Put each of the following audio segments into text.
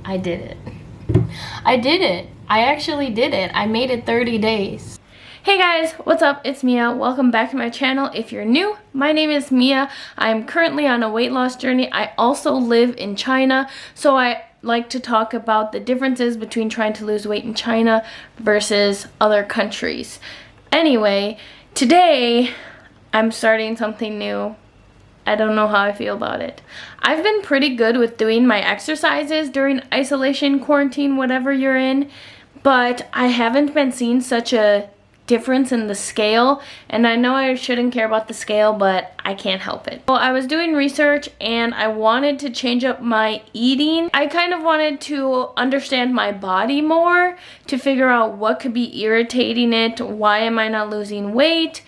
I did it. I did it. I actually did it. I made it 30 days. Hey guys, what's up? It's Mia. Welcome back to my channel. If you're new, my name is Mia. I'm currently on a weight loss journey. I also live in China, so I like to talk about the differences between trying to lose weight in China versus other countries. Anyway, today I'm starting something new. I don't know how I feel about it. I've been pretty good with doing my exercises during isolation, quarantine, whatever you're in, but I haven't been seeing such a difference in the scale, and I know I shouldn't care about the scale, but I can't help it. Well, I was doing research and I wanted to change up my eating. I kind of wanted to understand my body more to figure out what could be irritating it, why am I not losing weight,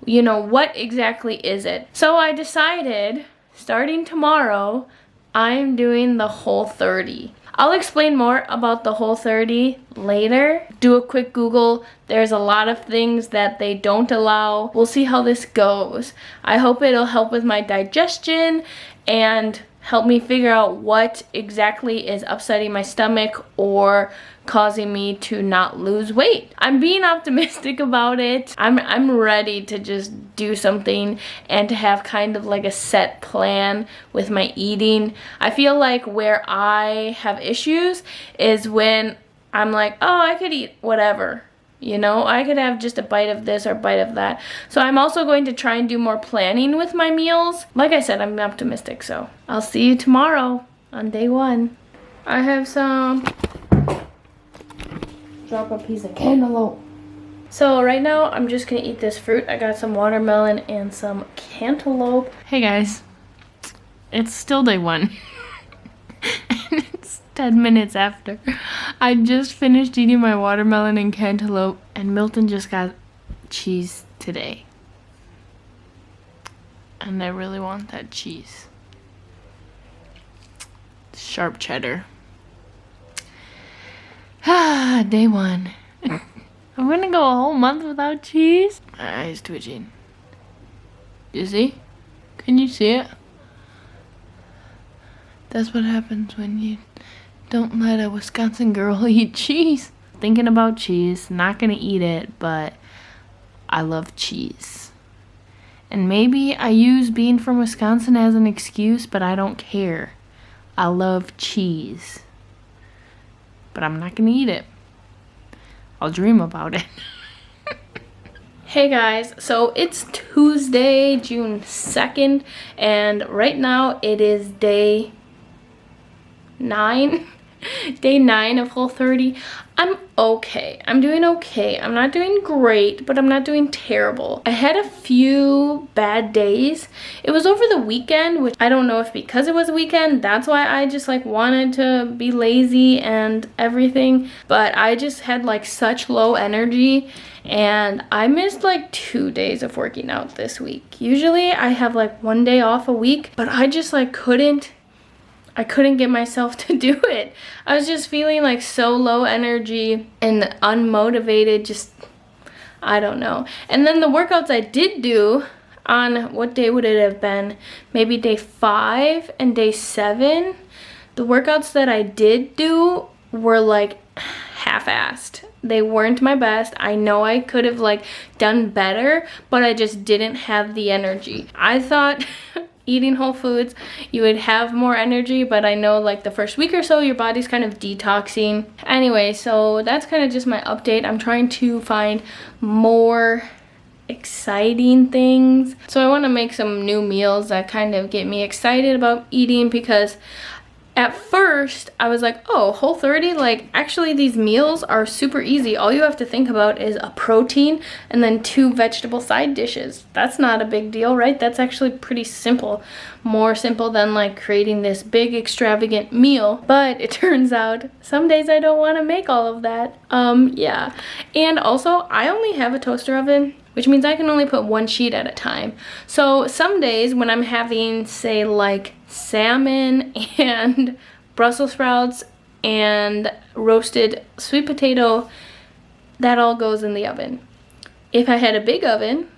you know, what exactly is it? So I decided, starting tomorrow, I'm doing the Whole30. I'll explain more about the Whole30 later. Do a quick Google. There's a lot of things that they don't allow. We'll see how this goes. I hope it'll help with my digestion and help me figure out what exactly is upsetting my stomach or causing me to not lose weight. I'm being optimistic about it. I'm ready to just do something and to have kind of like a set plan with my eating. I feel like where I have issues is when I'm like, oh, I could eat whatever. You know, I could have just a bite of this or a bite of that. So I'm also going to try and do more planning with my meals. Like I said, I'm optimistic, so I'll see you tomorrow on day 1. I have some, drop a piece of cantaloupe. So right now, I'm just gonna eat this fruit. I got some watermelon and some cantaloupe. Hey guys, it's still day 1. And it's 10 minutes after. I just finished eating my watermelon and cantaloupe, and Milton just got cheese today. And I really want that cheese. Sharp cheddar. Ah, day 1. I'm gonna go a whole month without cheese. My eye's twitching. You see? Can you see it? That's what happens when you don't let a Wisconsin girl eat cheese. Thinking about cheese, not gonna eat it, but I love cheese. And maybe I use being from Wisconsin as an excuse, but I don't care. I love cheese. But I'm not gonna eat it. I'll dream about it. Hey guys, so it's Tuesday, June 2nd, and right now it is day 9. Day 9 of Whole30. I'm okay. I'm doing okay. I'm not doing great, but I'm not doing terrible. I had a few bad days. It was over the weekend, which I don't know if because it was a weekend, that's why I just like wanted to be lazy and everything. But I just had like such low energy, and I missed like 2 days of working out this week. Usually I have like 1 day off a week, but I just like couldn't get myself to do it. I was just feeling like so low energy and unmotivated, just, I don't know. And then the workouts I did do on, what day would it have been? Maybe day 5 and day 7. The workouts that I did do were like half-assed. They weren't my best. I know I could have like done better, but I just didn't have the energy. I thought eating whole foods, you would have more energy, but I know like the first week or so, your body's kind of detoxing. Anyway, so that's kind of just my update. I'm trying to find more exciting things. So I want to make some new meals that kind of get me excited about eating, because at first, I was like, oh, Whole30, like, actually these meals are super easy. All you have to think about is a protein and then 2 vegetable side dishes. That's not a big deal, right? That's actually pretty simple. More simple than, like, creating this big, extravagant meal. But it turns out, some days I don't want to make all of that. Yeah. And also, I only have a toaster oven, which means I can only put 1 sheet at a time. So some days when I'm having, say, like salmon and Brussels sprouts and roasted sweet potato, that all goes in the oven. If I had a big oven,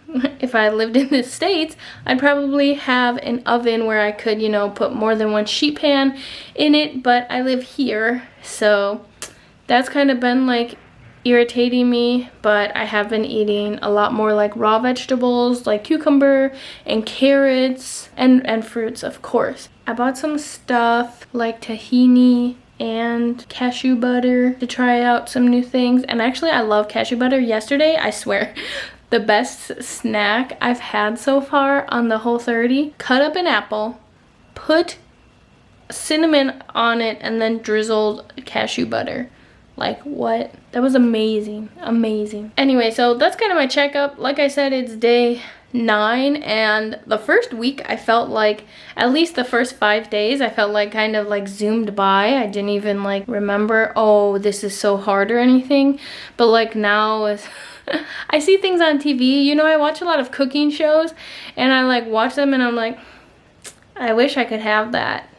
if I lived in the States, I'd probably have an oven where I could, you know, put more than one sheet pan in it, but I live here, so that's kind of been like irritating me. But I have been eating a lot more like raw vegetables like cucumber and carrots and fruits, of course. I bought some stuff like tahini and cashew butter to try out some new things. And actually I love cashew butter. Yesterday, I swear, the best snack I've had so far on the Whole30, cut up an apple, put cinnamon on it, and then drizzled cashew butter. Like, what? That was amazing. Amazing. Anyway, so that's kind of my checkup. Like I said, it's day 9, and the first week I felt like, at least the first 5 days, I felt like kind of like zoomed by. I didn't even like remember, oh, this is so hard or anything. But like now is I see things on TV. You know, I watch a lot of cooking shows, and I like watch them and I'm like, I wish I could have that.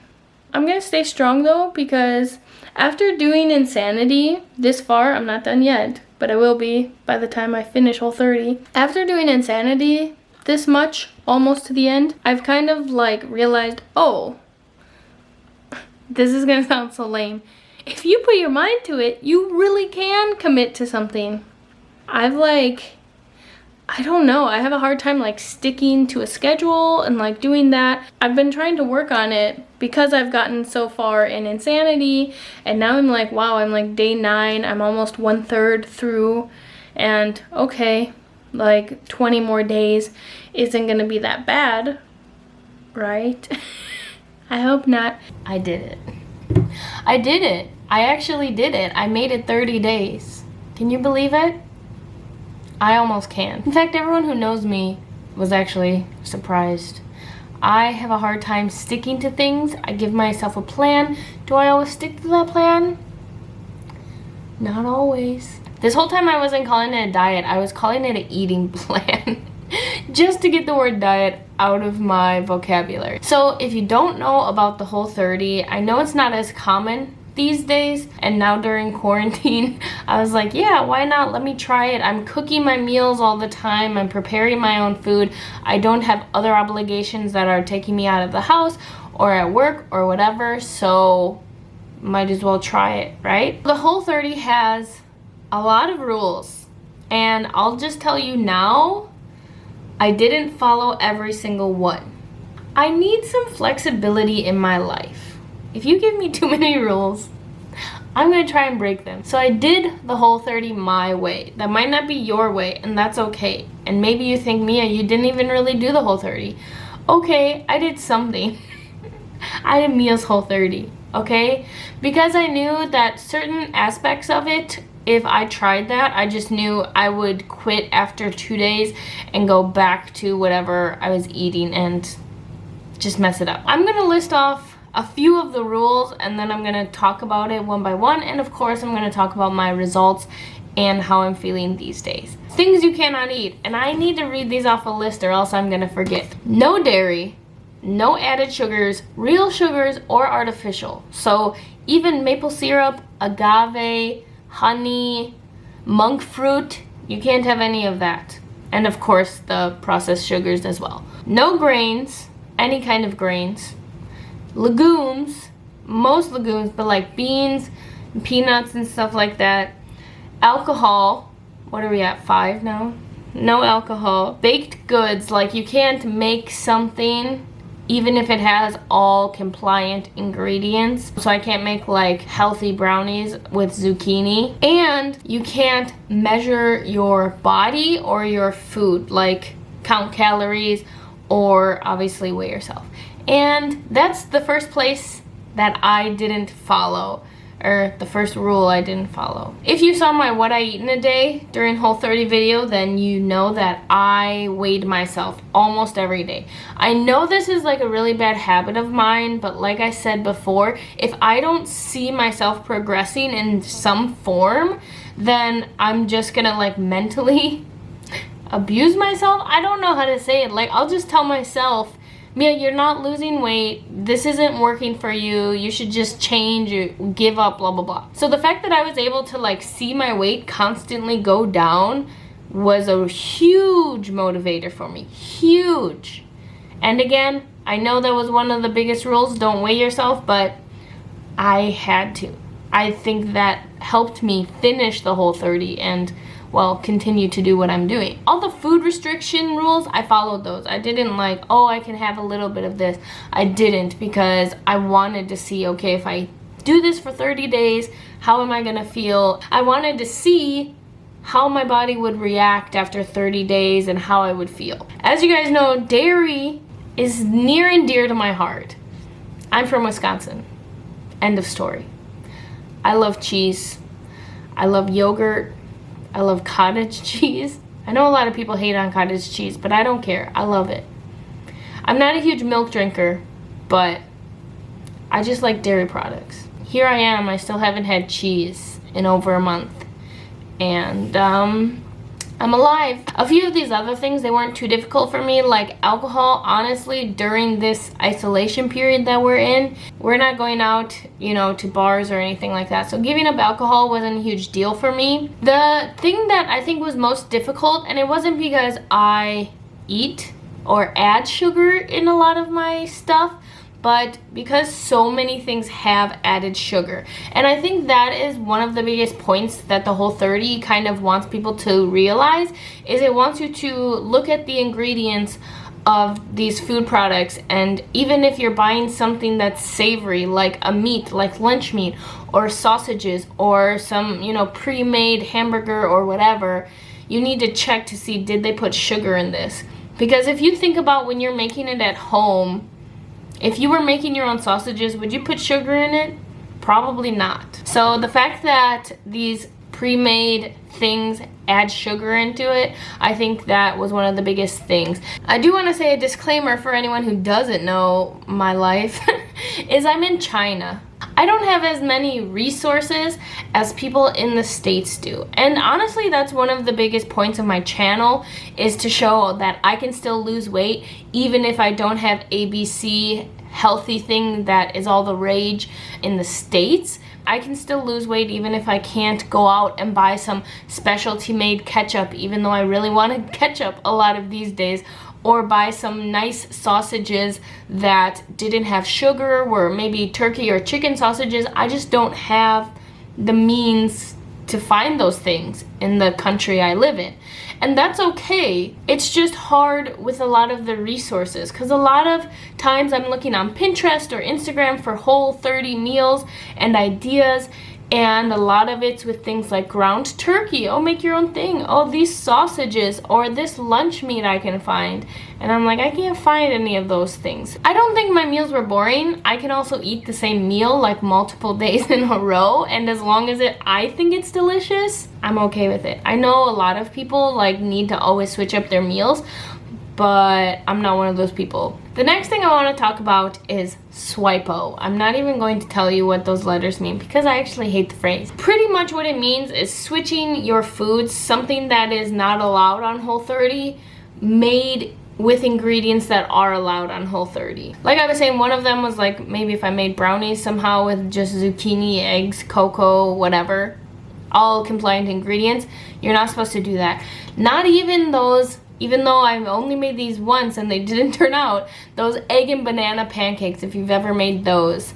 I'm gonna stay strong though, because after doing Insanity this far, I'm not done yet, but I will be by the time I finish Whole30. After doing Insanity this much, almost to the end, I've kind of like realized, oh, this is gonna sound so lame. If you put your mind to it, you really can commit to something. I don't know, I have a hard time like sticking to a schedule and like doing that. I've been trying to work on it because I've gotten so far in Insanity, and now I'm like, wow, I'm like day 9, I'm almost 1/3 through, and okay, like 20 more days isn't gonna be that bad, right? I hope not. I did it. I did it. I actually did it. I made it 30 days. Can you believe it? I almost can. In fact, everyone who knows me was actually surprised. I have a hard time sticking to things. I give myself a plan. Do I always stick to that plan? Not always. This whole time I wasn't calling it a diet, I was calling it an eating plan. Just to get the word diet out of my vocabulary. So if you don't know about the Whole30, I know it's not as common these days, and now during quarantine I was like, yeah, why not, let me try it. I'm cooking my meals all the time, I'm preparing my own food, I don't have other obligations that are taking me out of the house or at work or whatever, so might as well try it, right? The Whole30 has a lot of rules, and I'll just tell you now, I didn't follow every single one. I need some flexibility in my life. If you give me too many rules, I'm gonna try and break them. So I did the Whole30 my way. That might not be your way, and that's okay. And maybe you think, Mia, you didn't even really do the Whole30. Okay, I did something. I did Mia's Whole30, okay? Because I knew that certain aspects of it, if I tried that, I just knew I would quit after 2 days and go back to whatever I was eating and just mess it up. I'm gonna list off a few of the rules, and then I'm gonna talk about it one by one, and of course I'm gonna talk about my results and how I'm feeling these days. Things you cannot eat, and I need to read these off a list or else I'm gonna forget. No dairy, no added sugars, real sugars or artificial. So even maple syrup, agave, honey, monk fruit, you can't have any of that. And of course the processed sugars as well. No grains, any kind of grains. Legumes, most legumes, but like beans, peanuts and stuff like that. Alcohol, what are we at, 5 now? No alcohol. Baked goods, like you can't make something even if it has all compliant ingredients. So I can't make like healthy brownies with zucchini. And you can't measure your body or your food, like count calories or obviously weigh yourself. And that's the first place that I didn't follow, or the first rule I didn't follow. If you saw my what I eat in a day during Whole30 video, then you know that I weighed myself almost every day. I know this is like a really bad habit of mine, but like I said before, if I don't see myself progressing in some form, then I'm just gonna like mentally abuse myself. I don't know how to say it. Like I'll just tell myself, Mia, you're not losing weight, this isn't working for you, you should just change, or give up, blah blah blah. So the fact that I was able to like see my weight constantly go down was a huge motivator for me. Huge. And again, I know that was one of the biggest rules, don't weigh yourself, but I had to. I think that helped me finish the Whole30 and, well, continue to do what I'm doing. All the food restriction rules, I followed those. I didn't like, oh, I can have a little bit of this. I didn't, because I wanted to see, okay, if I do this for 30 days, how am I gonna feel? I wanted to see how my body would react after 30 days and how I would feel. As you guys know, dairy is near and dear to my heart. I'm from Wisconsin. End of story. I love cheese. I love yogurt. I love cottage cheese. I know a lot of people hate on cottage cheese, but I don't care. I love it. I'm not a huge milk drinker, but I just like dairy products. Here I am, I still haven't had cheese in over a month. And I'm alive. A few of these other things, they weren't too difficult for me, like alcohol. Honestly, during this isolation period that we're in, we're not going out, you know, to bars or anything like that. So giving up alcohol wasn't a huge deal for me. The thing that I think was most difficult, and it wasn't because I eat or add sugar in a lot of my stuff, but because so many things have added sugar. And I think that is one of the biggest points that the Whole30 kind of wants people to realize, is it wants you to look at the ingredients of these food products, and even if you're buying something that's savory, like a meat, like lunch meat, or sausages, or some, you know, pre-made hamburger or whatever, you need to check to see, did they put sugar in this? Because if you think about when you're making it at home, if you were making your own sausages, would you put sugar in it? Probably not. So the fact that these pre-made things add sugar into it, I think that was one of the biggest things. I do want to say a disclaimer for anyone who doesn't know my life, is I'm in China. I don't have as many resources as people in the States do. And honestly, that's one of the biggest points of my channel, is to show that I can still lose weight even if I don't have ABC healthy thing that is all the rage in the States. I can still lose weight even if I can't go out and buy some specialty made ketchup, even though I really want ketchup a lot of these days, or buy some nice sausages that didn't have sugar, were maybe turkey or chicken sausages. I just don't have the means to find those things in the country I live in. And that's okay. It's just hard with a lot of the resources, because a lot of times I'm looking on Pinterest or Instagram for Whole30 meals and ideas, and a lot of it's with things like ground turkey. Oh, make your own thing. Oh, these sausages, or this lunch meat I can find. And I'm like, I can't find any of those things. I don't think my meals were boring. I can also eat the same meal like multiple days in a row, and as long as I think it's delicious, I'm okay with it. I know a lot of people like need to always switch up their meals, but I'm not one of those people. The next thing I want to talk about is SWIPO. I'm not even going to tell you what those letters mean, because I actually hate the phrase. Pretty much what it means is switching your foods, something that is not allowed on Whole30, made with ingredients that are allowed on Whole30. Like I was saying, one of them was like, maybe if I made brownies somehow with just zucchini, eggs, cocoa, whatever, all compliant ingredients, you're not supposed to do that. Not even those, even though I've only made these once and they didn't turn out, those egg and banana pancakes, if you've ever made those,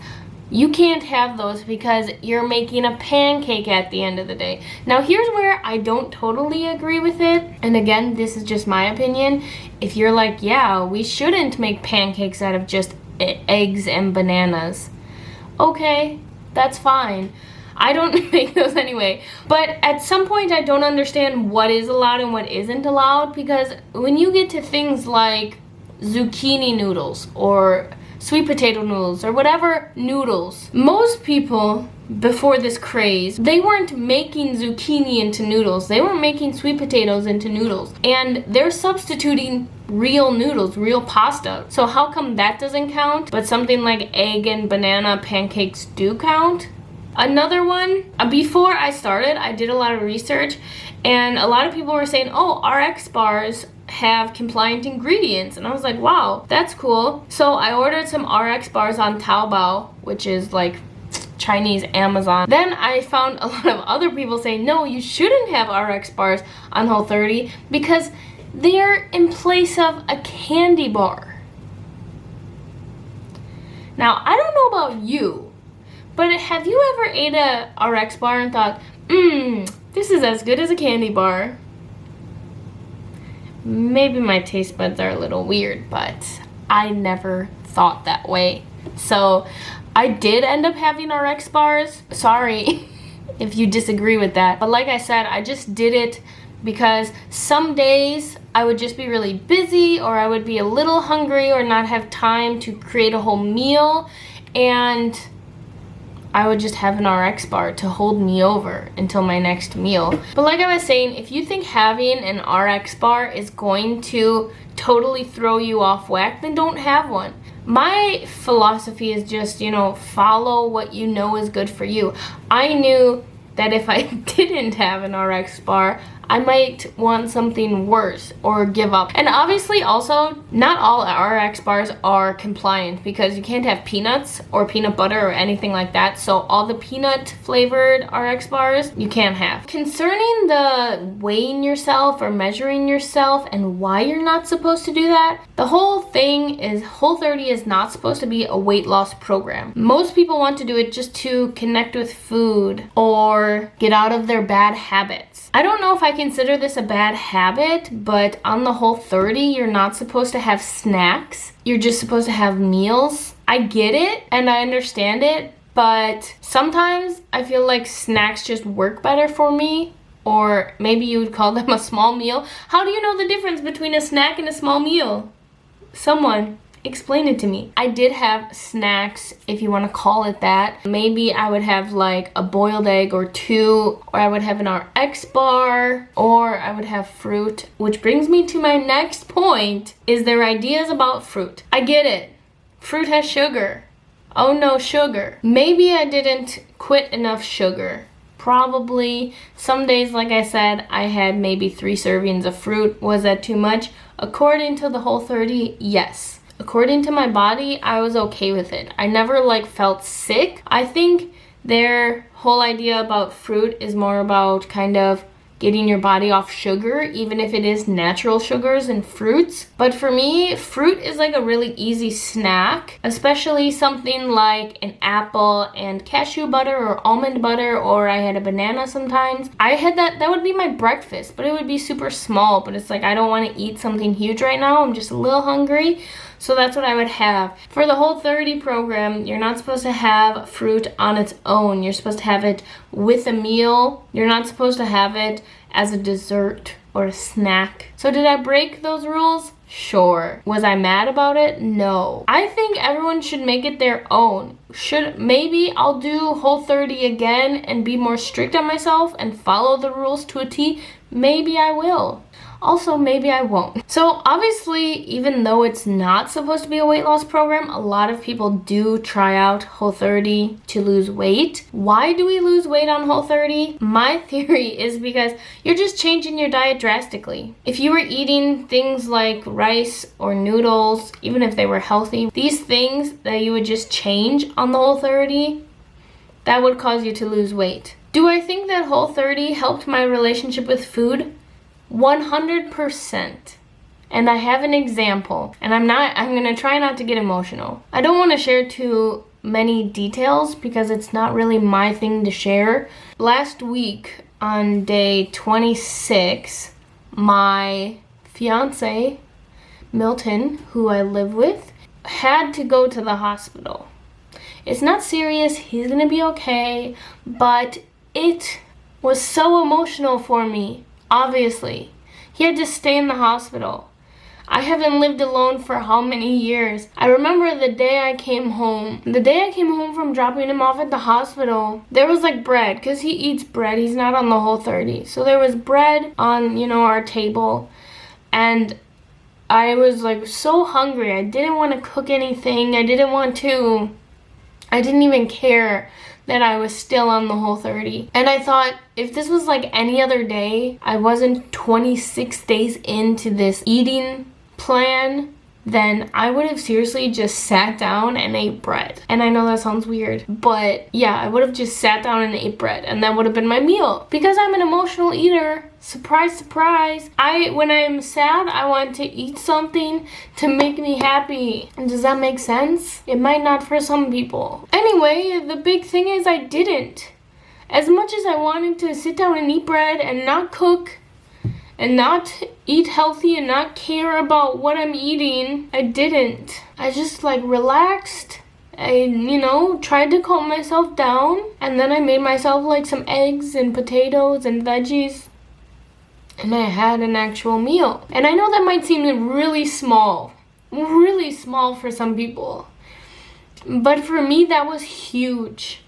you can't have those because you're making a pancake at the end of the day. Now here's where I don't totally agree with it, and again, this is just my opinion. If you're like, yeah, we shouldn't make pancakes out of just eggs and bananas, okay, that's fine. I don't make those anyway. But at some point, I don't understand what is allowed and what isn't allowed, because when you get to things like zucchini noodles or sweet potato noodles or whatever noodles, most people before this craze, they weren't making zucchini into noodles. They were making sweet potatoes into noodles. And they're substituting real noodles, real pasta. So how come that doesn't count, but something like egg and banana pancakes do count? Another one, before I started, I did a lot of research, and a lot of people were saying, oh, RX bars have compliant ingredients, and I was like, wow, that's cool. So I ordered some RX bars on Taobao, which is like Chinese Amazon. Then I found a lot of other people saying, no, you shouldn't have RX bars on Whole30 because they're in place of a candy bar. Now, I don't know about you, but have you ever ate a RX bar and thought, this is as good as a candy bar? Maybe my taste buds are a little weird, but I never thought that way. So I did end up having RX bars. Sorry if you disagree with that. But like I said, I just did it because some days I would just be really busy, or I would be a little hungry, or not have time to create a whole meal, and I would just have an RX bar to hold me over until my next meal. But like I was saying, if you think having an RX bar is going to totally throw you off whack, then don't have one. My philosophy is just, follow what you know is good for you. I knew that if I didn't have an RX bar, I might want something worse or give up. And obviously also, not all RX bars are compliant because you can't have peanuts or peanut butter or anything like that. So all the peanut flavored RX bars you can't have. Concerning the weighing yourself or measuring yourself and why you're not supposed to do that, the whole thing is Whole30 is not supposed to be a weight loss program. Most people want to do it just to connect with food or get out of their bad habits. I don't know if I consider this a bad habit, but on the Whole30, you're not supposed to have snacks. You're just supposed to have meals. I get it and I understand it, but sometimes I feel like snacks just work better for me, or maybe you would call them a small meal. How do you know the difference between a snack and a small meal? Someone explain it to me. I did have snacks, if you want to call it that. Maybe I would have like a boiled egg or two, or I would have an RX bar, or I would have fruit. Which brings me to my next point, is their ideas about fruit. I get it. Fruit has sugar. Oh no, sugar. Maybe I didn't quit enough sugar. Probably. Some days, like I said, I had maybe 3 servings of fruit. Was that too much? According to the Whole30, yes. According to my body, I was okay with it. I never felt sick. I think their whole idea about fruit is more about kind of getting your body off sugar, even if it is natural sugars and fruits. But for me, fruit is like a really easy snack, especially something like an apple and cashew butter or almond butter, or I had a banana sometimes. I had that would be my breakfast, but it would be super small. But it's like, I don't want to eat something huge right now. I'm just a little hungry. So that's what I would have. For the Whole30 program, you're not supposed to have fruit on its own. You're supposed to have it with a meal. You're not supposed to have it as a dessert or a snack. So did I break those rules? Sure. Was I mad about it? No. I think everyone should make it their own. Maybe I'll do Whole30 again and be more strict on myself and follow the rules to a T. Maybe I will. Also, maybe I won't. So obviously, even though it's not supposed to be a weight loss program, a lot of people do try out Whole30 to lose weight. Why do we lose weight on Whole30? My theory is because you're just changing your diet drastically. If you were eating things like rice or noodles, even if they were healthy, these things that you would just change on the Whole30, that would cause you to lose weight. Do I think that Whole30 helped my relationship with food? 100%. And I have an example, and I'm gonna try not to get emotional. I don't want to share too many details because it's not really my thing to share. Last week on day 26, my fiance, Milton, who I live with, had to go to the hospital. It's not serious, he's gonna be okay, but it was so emotional for me. Obviously, he had to stay in the hospital. I haven't lived alone for how many years? I remember the day I came home. The day I came home from dropping him off at the hospital, there was bread, because he eats bread. He's not on the Whole30. So there was bread on, our table. And I was so hungry. I didn't want to cook anything. I didn't even care that I was still on the Whole30. And I thought, if this was any other day, I wasn't 26 days into this eating plan, then I would have seriously just sat down and ate bread. And I know that sounds weird, but yeah, I would have just sat down and ate bread, and that would have been my meal. Because I'm an emotional eater, surprise, surprise, when I'm sad, I want to eat something to make me happy. And does that make sense? It might not for some people. Anyway, the big thing is I didn't. As much as I wanted to sit down and eat bread and not cook and not eat healthy and not care about what I'm eating, I didn't. I just like relaxed. I, tried to calm myself down, and then I made myself like some eggs and potatoes and veggies, and I had an actual meal. And I know that might seem really small for some people, but for me that was huge,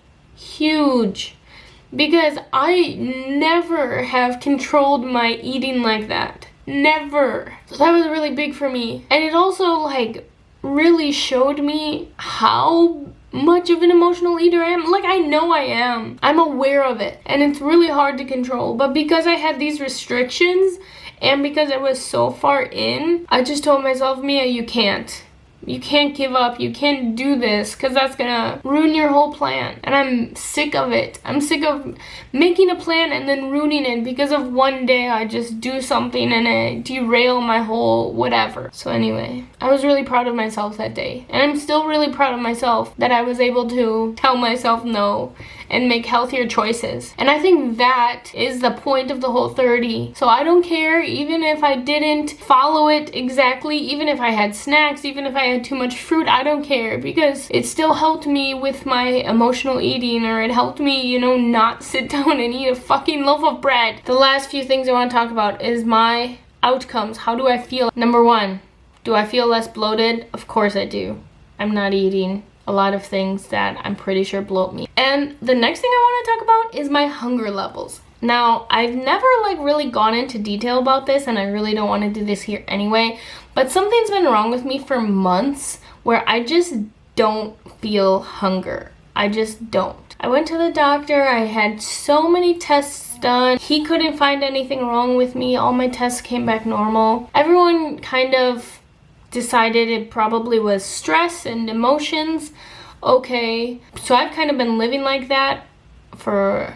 because I never have controlled my eating like that. Never. So that was really big for me. And it also like really showed me how much of an emotional eater I am. Like, I know I am. I'm aware of it. And it's really hard to control. But because I had these restrictions and because I was so far in, I just told myself, Mia, you can't. You can't give up. You can't do this, because that's gonna ruin your whole plan. And I'm sick of it. I'm sick of making a plan and then ruining it because of one day I just do something and it derail my whole whatever. So anyway, I was really proud of myself that day. And I'm still really proud of myself that I was able to tell myself no and make healthier choices. And I think that is the point of the Whole30. So I don't care, even if I didn't follow it exactly, even if I had snacks, even if I had too much fruit, I don't care, because it still helped me with my emotional eating, or it helped me, not sit down and eat a fucking loaf of bread. The last few things I want to talk about is my outcomes. How do I feel? Number 1, do I feel less bloated? Of course I do. I'm not eating a lot of things that I'm pretty sure bloat me. And the next thing I want to talk about is my hunger levels. Now, I've never really gone into detail about this, and I really don't want to do this here anyway, but something's been wrong with me for months where I just don't feel hunger. I just don't. I went to the doctor. I had so many tests done. He couldn't find anything wrong with me. All my tests came back normal. Everyone kind of decided it probably was stress and emotions. Okay, so I've kind of been living like that for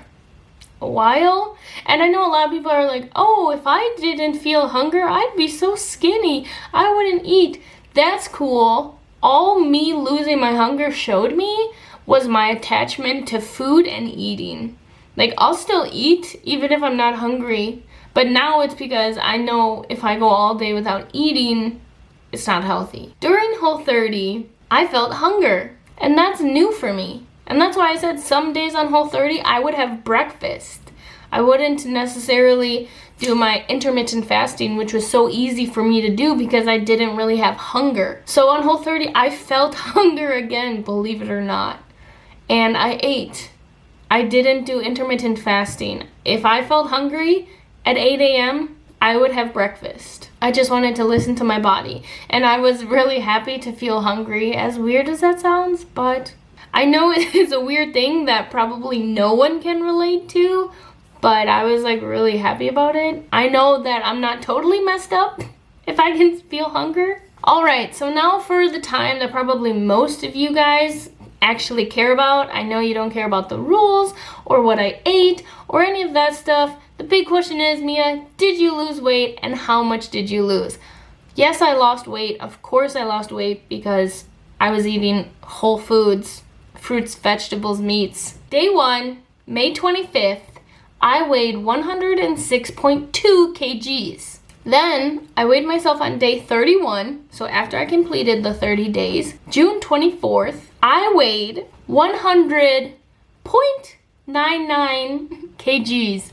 a while, and I know a lot of people are like, oh, if I didn't feel hunger, I'd be so skinny, I wouldn't eat. That's cool. All me losing my hunger showed me was my attachment to food and eating. Like, I'll still eat even if I'm not hungry, but now it's because I know if I go all day without eating, it's not healthy. During Whole30, I felt hunger, and that's new for me. And that's why I said some days on Whole30, I would have breakfast. I wouldn't necessarily do my intermittent fasting, which was so easy for me to do because I didn't really have hunger. So on Whole30, I felt hunger again, believe it or not. And I ate. I didn't do intermittent fasting. If I felt hungry at 8 a.m., I would have breakfast. I just wanted to listen to my body. And I was really happy to feel hungry, as weird as that sounds, but I know it's a weird thing that probably no one can relate to, but I was really really about it. I know that I'm not totally messed up if I can feel hunger. Alright, so now for the time that probably most of you guys actually care about. I know you don't care about the rules or what I ate or any of that stuff. The big question is, Mia, did you lose weight, and how much did you lose? Yes, I lost weight. Of course I lost weight because I was eating whole foods, fruits, vegetables, meats. Day 1, May 25th, I weighed 106.2 kgs. Then I weighed myself on day 31, so after I completed the 30 days, June 24th, I weighed 100.99 kgs.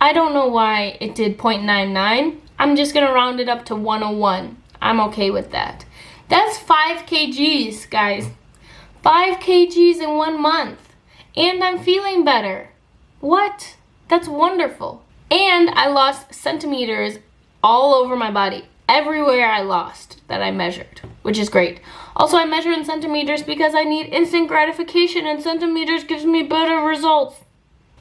I don't know why it did 0.99. I'm just gonna round it up to 101. I'm okay with that. That's 5 kgs, guys. 5 kgs in 1 month. And I'm feeling better. What? That's wonderful. And I lost centimeters all over my body. Everywhere I lost that I measured, which is great. Also, I measure in centimeters because I need instant gratification, and centimeters gives me better results.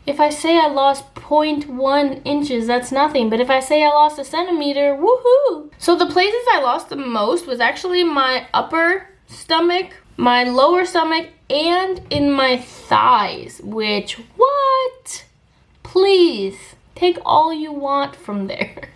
If I say I lost 0.1 inches, that's nothing. But if I say I lost a centimeter, woohoo! So the places I lost the most was actually my upper stomach, my lower stomach, and in my thighs, which, what? Please, take all you want from there.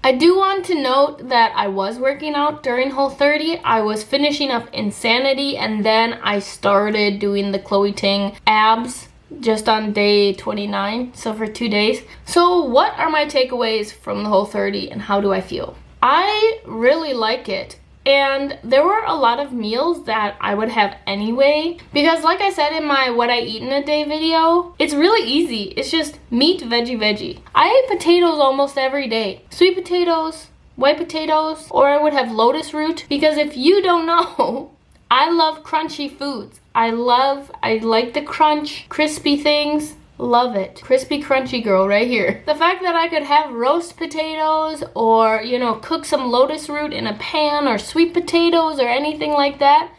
I do want to note that I was working out during Whole30. I was finishing up Insanity, and then I started doing the Chloe Ting abs just on day 29, so for 2 days. So what are my takeaways from the Whole30 and how do I feel? I really like it. And there were a lot of meals that I would have anyway, because like I said in my what I eat in a day video, it's really easy. It's just meat, veggie. I ate potatoes almost every day. Sweet potatoes, white potatoes, or I would have lotus root, because if you don't know, I love crunchy foods. I like the crunch, crispy things. Love it. Crispy crunchy girl right here. The fact that I could have roast potatoes or, you know, cook some lotus root in a pan or sweet potatoes or anything like that,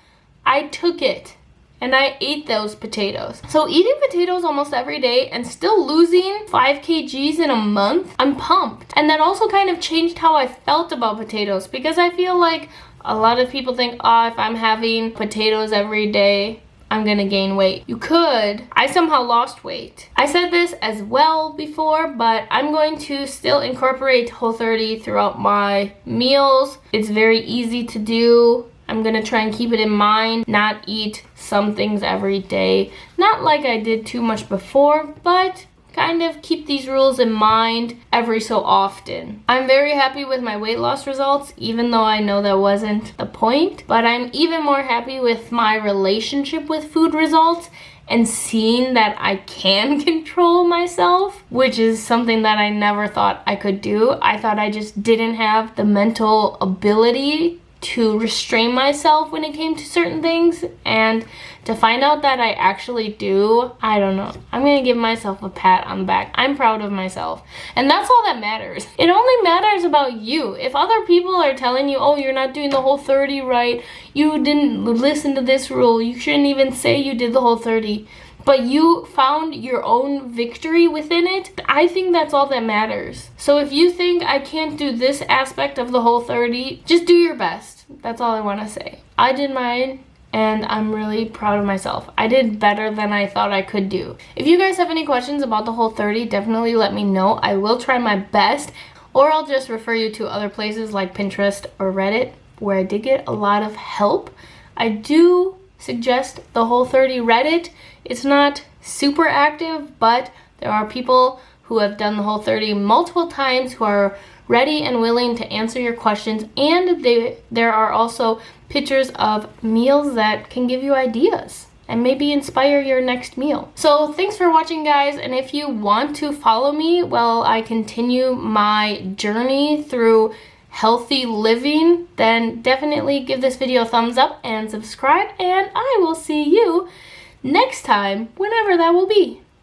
I took it and I ate those potatoes. So eating potatoes almost every day and still losing 5 kgs in a month, I'm pumped. And that also kind of changed how I felt about potatoes, because I feel like a lot of people think, oh, if I'm having potatoes every day, I'm gonna gain weight. You could. I somehow lost weight. I said this as well before, but I'm going to still incorporate Whole30 throughout my meals. It's very easy to do. I'm gonna try and keep it in mind, not eat some things every day. Not like I did too much before, but kind of keep these rules in mind every so often. I'm very happy with my weight loss results, even though I know that wasn't the point. But I'm even more happy with my relationship with food results and seeing that I can control myself, which is something that I never thought I could do. I thought I just didn't have the mental ability to restrain myself when it came to certain things, and to find out that I actually do, I don't know. I'm gonna give myself a pat on the back. I'm proud of myself, and that's all that matters. It only matters about you. If other people are telling you, oh, you're not doing the Whole30 right, you didn't listen to this rule, you shouldn't even say you did the Whole30, but you found your own victory within it, I think that's all that matters. So if you think I can't do this aspect of the Whole30, just do your best. That's all I want to say. I did mine, and I'm really proud of myself. I did better than I thought I could do. If you guys have any questions about the Whole30, definitely let me know. I will try my best, or I'll just refer you to other places like Pinterest or Reddit, where I did get a lot of help. I do suggest the Whole30 Reddit. It's not super active, but there are people who have done the Whole30 multiple times who are ready and willing to answer your questions, and there are also pictures of meals that can give you ideas and maybe inspire your next meal. So thanks for watching, guys, and if you want to follow me while I continue my journey through healthy living, then definitely give this video a thumbs up and subscribe, and I will see you next time, whenever that will be.